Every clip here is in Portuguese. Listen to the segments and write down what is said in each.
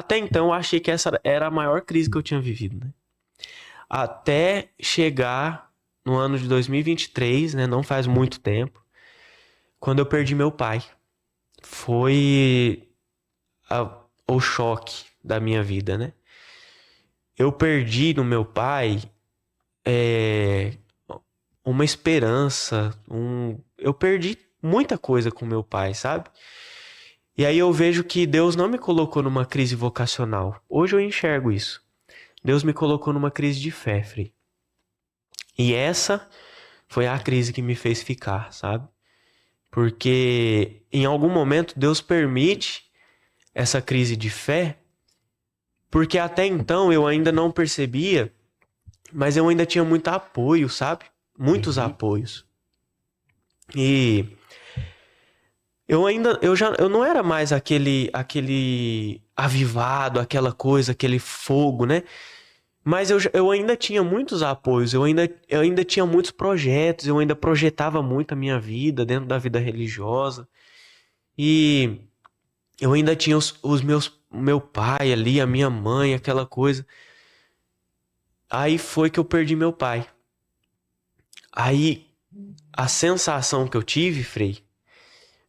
Até então eu achei que essa era a maior crise que eu tinha vivido, né? Até chegar no ano de 2023, né? Não faz muito tempo, quando eu perdi meu pai. Foi o choque da minha vida, né? Eu perdi no meu pai uma esperança, eu perdi muita coisa com meu pai, sabe? E aí eu vejo que Deus não me colocou numa crise vocacional. Hoje eu enxergo isso. Deus me colocou numa crise de fé, Frei. E essa foi a crise que me fez ficar, sabe? Porque em algum momento Deus permite essa crise de fé, porque até então eu ainda não percebia, mas eu ainda tinha muito apoio, sabe? Muitos apoios. E eu não era mais aquele avivado, aquela coisa, aquele fogo, né? Mas eu ainda tinha muitos apoios, eu ainda tinha muitos projetos, eu ainda projetava muito a minha vida dentro da vida religiosa. E eu ainda tinha meu pai ali, a minha mãe, aquela coisa. Aí foi que eu perdi meu pai. Aí a sensação que eu tive, Frei,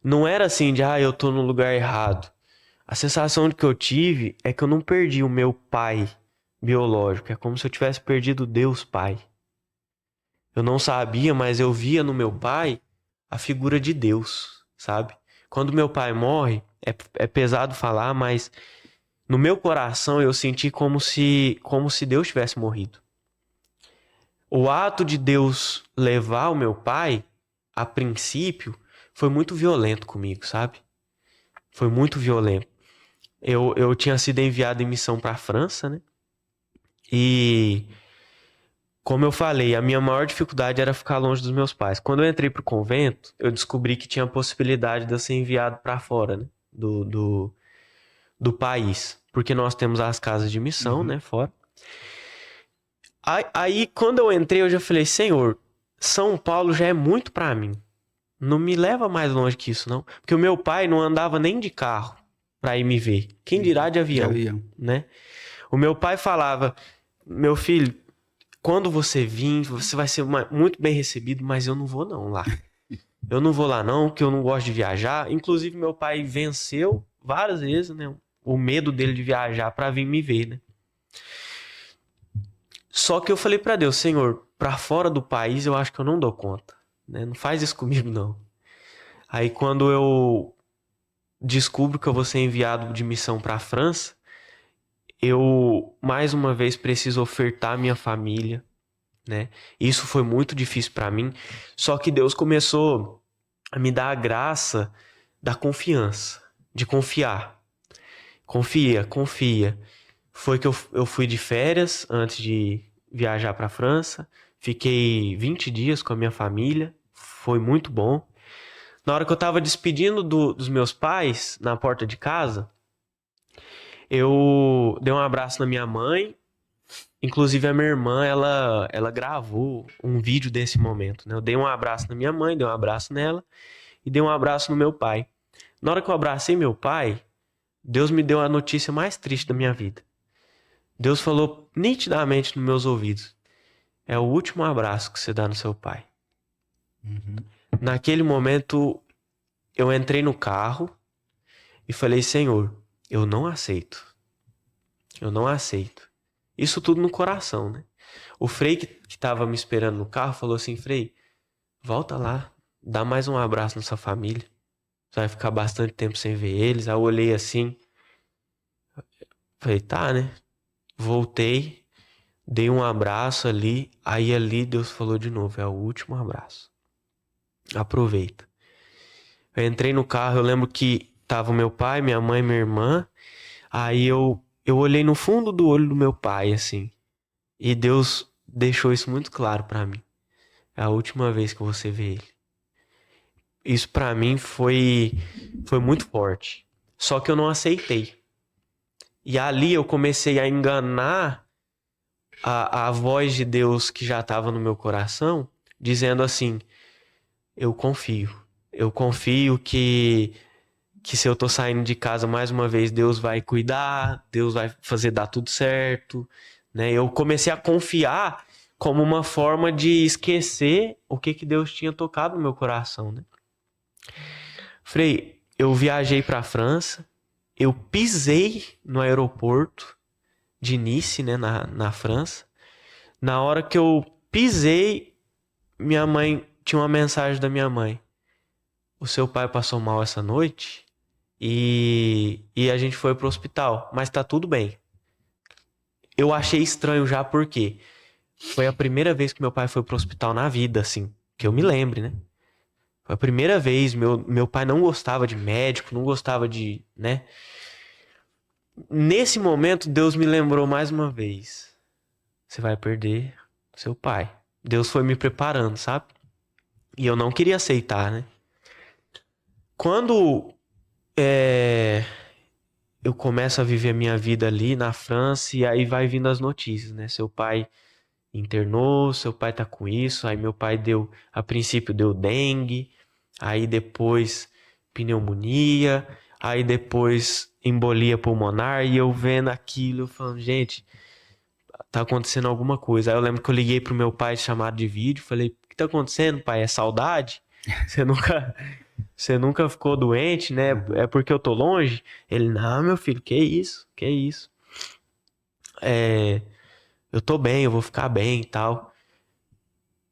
não era assim de, eu tô no lugar errado. A sensação que eu tive é que eu não perdi o meu pai biológico. É como se eu tivesse perdido Deus Pai. Eu não sabia, mas eu via no meu pai a figura de Deus, sabe? Quando meu pai morre, é pesado falar, mas no meu coração eu senti como se Deus tivesse morrido. O ato de Deus levar o meu pai, a princípio, foi muito violento comigo, sabe? Foi muito violento. Eu tinha sido enviado em missão para a França, né? E, como eu falei, a minha maior dificuldade era ficar longe dos meus pais. Quando eu entrei pro convento, eu descobri que tinha a possibilidade de eu ser enviado para fora, né? Do país. Porque nós temos as casas de missão, né? Fora. Aí, quando eu entrei, eu já falei, Senhor, São Paulo já é muito para mim. Não me leva mais longe que isso, não. Porque o meu pai não andava nem de carro para ir me ver. Quem dirá de avião, né? O meu pai falava, meu filho, quando você vir, você vai ser muito bem recebido, mas eu não vou não lá. Eu não vou lá não, porque eu não gosto de viajar. Inclusive, meu pai venceu várias vezes, né? O medo dele de viajar para vir me ver, né? Só que eu falei para Deus, Senhor, para fora do país eu acho que eu não dou conta, né? Não faz isso comigo não. Aí quando eu descubro que eu vou ser enviado de missão para a França, eu mais uma vez preciso ofertar minha família, né? Isso foi muito difícil para mim, só que Deus começou a me dar a graça da confiança, de confiar. Confia. Foi que eu fui de férias antes de viajar para a França, fiquei 20 dias com a minha família, foi muito bom. Na hora que eu tava despedindo dos meus pais na porta de casa, eu dei um abraço na minha mãe. Inclusive a minha irmã, ela gravou um vídeo desse momento, né? Eu dei um abraço na minha mãe, dei um abraço nela e dei um abraço no meu pai. Na hora que eu abracei meu pai, Deus me deu a notícia mais triste da minha vida. Deus falou nitidamente nos meus ouvidos: é o último abraço que você dá no seu pai. Naquele momento, eu entrei no carro e falei, Senhor, eu não aceito. Eu não aceito. Isso tudo no coração, né? O Frei que tava me esperando no carro falou assim, Frei, volta lá, dá mais um abraço na sua família. Você vai ficar bastante tempo sem ver eles. Aí eu olhei assim, falei, tá, né? Voltei, dei um abraço ali, aí ali Deus falou de novo, é o último abraço. Aproveita. Eu entrei no carro, eu lembro que tava meu pai, minha mãe, minha irmã. Aí eu olhei no fundo do olho do meu pai, assim. E Deus deixou isso muito claro pra mim. É a última vez que você vê ele. Isso pra mim foi muito forte. Só que eu não aceitei. E ali eu comecei a enganar a voz de Deus que já estava no meu coração, dizendo assim, eu confio que que se eu tô saindo de casa mais uma vez, Deus vai cuidar, Deus vai fazer dar tudo certo, né? Eu comecei a confiar como uma forma de esquecer o que Deus tinha tocado no meu coração, né? Frei, eu viajei para a França, eu pisei no aeroporto de Nice, né, na França. Na hora que eu pisei, minha mãe tinha uma mensagem da minha mãe. O seu pai passou mal essa noite e a gente foi pro hospital, mas tá tudo bem. Eu achei estranho já porque foi a primeira vez que meu pai foi pro hospital na vida, assim, que eu me lembre, né? Foi a primeira vez, meu pai não gostava de médico, não gostava de, né? Nesse momento, Deus me lembrou mais uma vez. Você vai perder seu pai. Deus foi me preparando, sabe? E eu não queria aceitar, né? Quando eu começo a viver a minha vida ali na França, e aí vai vindo as notícias, né? Seu pai internou, seu pai tá com isso, aí meu pai a princípio deu dengue, aí depois pneumonia, aí depois embolia pulmonar, e eu vendo aquilo, eu falando, gente, tá acontecendo alguma coisa. Aí eu lembro que eu liguei pro meu pai chamado de vídeo, falei, o que tá acontecendo, pai? É saudade? Você nunca ficou doente, né? É porque eu tô longe? Ele, não, meu filho, que isso? Que isso? Eu tô bem, eu vou ficar bem e tal.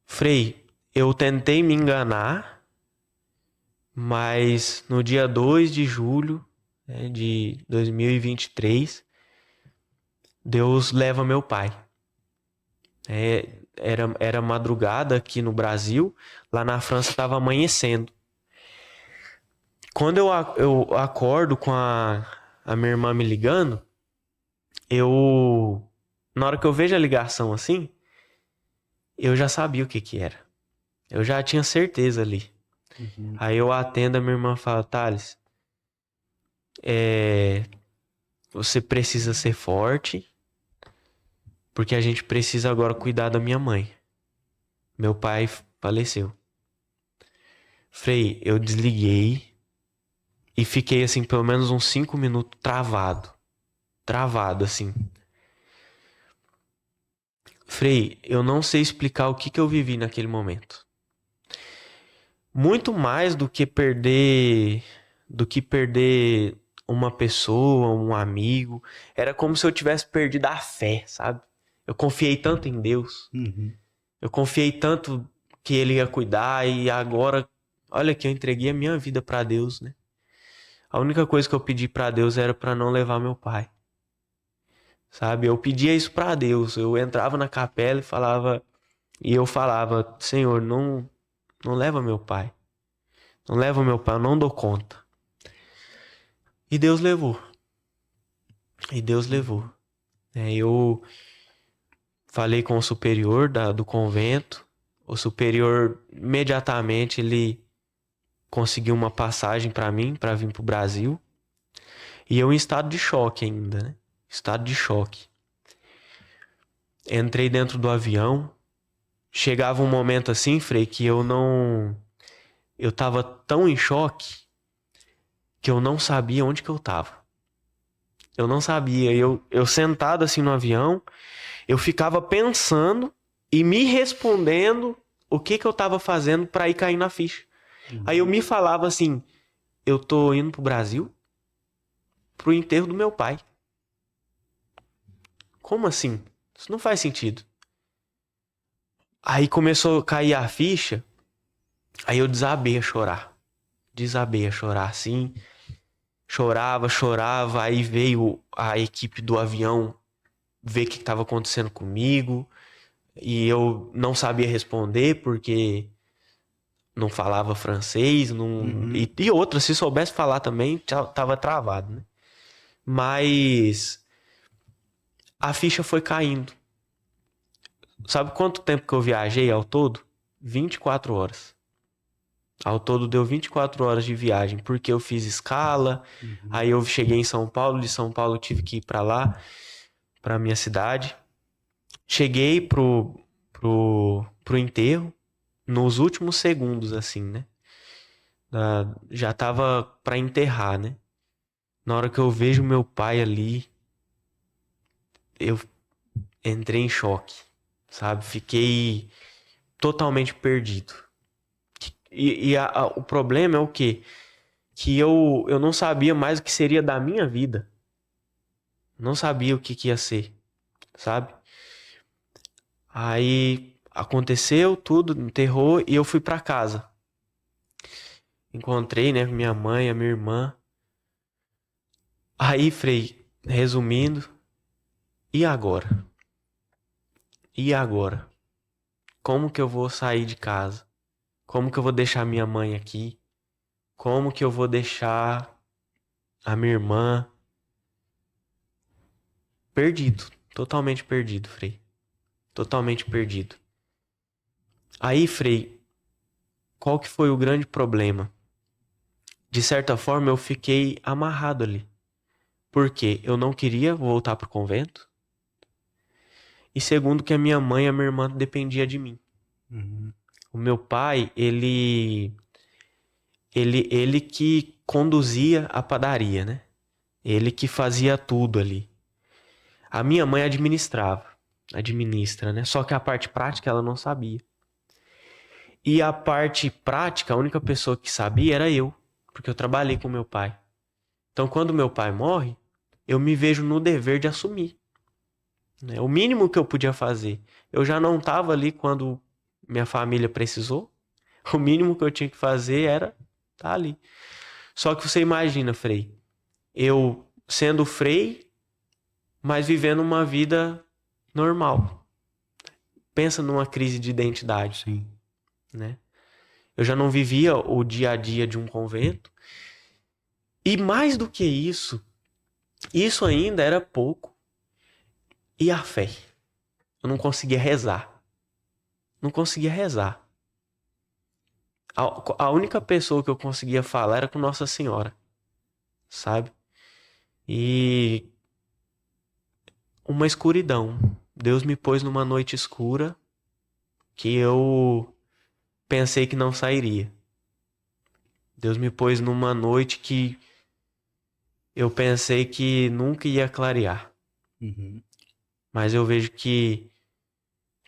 Frei, eu tentei me enganar, mas no dia 2 de julho, né, de 2023, Deus leva meu pai. Era madrugada aqui no Brasil, lá na França estava amanhecendo. Quando eu acordo com a minha irmã me ligando, na hora que eu vejo a ligação assim, eu já sabia o que era. Eu já tinha certeza ali. Uhum. Aí eu atendo, a minha irmã fala, Thales, você precisa ser forte, porque a gente precisa agora cuidar da minha mãe. Meu pai faleceu. Frei, eu desliguei e fiquei assim, pelo menos uns 5 minutos travado. Travado, assim. Frei, eu não sei explicar o que eu vivi naquele momento. Muito mais do que perder uma pessoa, um amigo. Era como se eu tivesse perdido a fé, sabe? Eu confiei tanto em Deus. Uhum. Eu confiei tanto que Ele ia cuidar e agora, olha que eu entreguei a minha vida para Deus, né? A única coisa que eu pedi para Deus era para não levar meu pai. Sabe? Eu pedia isso para Deus. Eu entrava na capela e eu falava, Senhor, não leva meu pai. Não leva meu pai, eu não dou conta. E Deus levou. E Deus levou. Eu falei com o superior do convento. O superior, imediatamente, ele conseguiu uma passagem para mim, para vir pro Brasil. E eu em estado de choque ainda, né? Estado de choque. Entrei dentro do avião. Chegava um momento assim, Frei, que eu tava tão em choque que eu não sabia onde que eu tava. Eu não sabia. Eu sentado assim no avião, eu ficava pensando e me respondendo o que eu tava fazendo pra ir cair na ficha. Aí eu me falava assim, eu tô indo pro Brasil pro enterro do meu pai. Como assim? Isso não faz sentido. Aí começou a cair a ficha, aí eu desabei a chorar. Desabei a chorar assim. Chorava, aí veio a equipe do avião ver o que estava acontecendo comigo. E eu não sabia responder porque não falava francês. E outra, se soubesse falar também, tava travado, né? Mas a ficha foi caindo. Sabe quanto tempo que eu viajei ao todo? 24 horas. Ao todo deu 24 horas de viagem, porque eu fiz escala, aí eu cheguei em São Paulo, de São Paulo eu tive que ir pra lá, pra minha cidade. Cheguei pro enterro nos últimos segundos, assim, né? Já tava pra enterrar, né? Na hora que eu vejo meu pai ali, eu entrei em choque, sabe? Fiquei totalmente perdido. O problema é o quê? Que eu não sabia mais o que seria da minha vida. Não sabia o que ia ser, sabe? Aí aconteceu tudo, enterrou e eu fui pra casa. Encontrei, né, minha mãe, a minha irmã. Aí, Frei, resumindo, e agora? E agora? Como que eu vou sair de casa? Como que eu vou deixar minha mãe aqui? Como que eu vou deixar a minha irmã? Perdido, totalmente perdido, Frei. Totalmente perdido. Aí, Frei, qual que foi o grande problema? De certa forma, eu fiquei amarrado ali. Porque eu não queria voltar pro convento. E segundo, que a minha mãe e a minha irmã dependiam de mim. Uhum. O meu pai, ele que conduzia a padaria, né? Ele que fazia tudo ali. A minha mãe administra, né? Só que a parte prática ela não sabia. E a parte prática, a única pessoa que sabia era eu, porque eu trabalhei com meu pai. Então, quando meu pai morre, eu me vejo no dever de assumir, né? O mínimo que eu podia fazer. Eu já não estava ali quando minha família precisou. O mínimo que eu tinha que fazer era estar ali. Só que você imagina, Frei, eu sendo Frei, mas vivendo uma vida normal. Pensa numa crise de identidade, Sim. né? Eu já não vivia o dia a dia de um convento. E mais do que isso ainda era pouco. E a fé? Eu não conseguia rezar. Não conseguia rezar. A única pessoa que eu conseguia falar era com Nossa Senhora, sabe? E uma escuridão. Deus me pôs numa noite escura que eu pensei que não sairia. Deus me pôs numa noite que eu pensei que nunca ia clarear. Uhum. Mas eu vejo que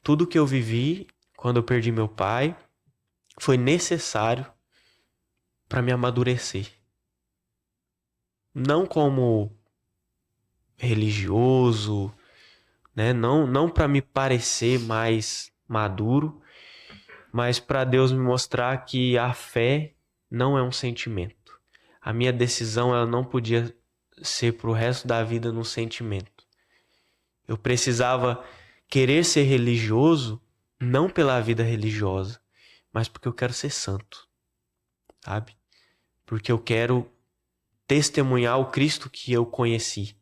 tudo que eu vivi quando eu perdi meu pai foi necessário para me amadurecer. Não como religioso, né? Não para me parecer mais maduro, mas para Deus me mostrar que a fé não é um sentimento. A minha decisão ela não podia ser pro resto da vida no sentimento. Eu precisava querer ser religioso não pela vida religiosa, mas porque eu quero ser santo, sabe? Porque eu quero testemunhar o Cristo que eu conheci.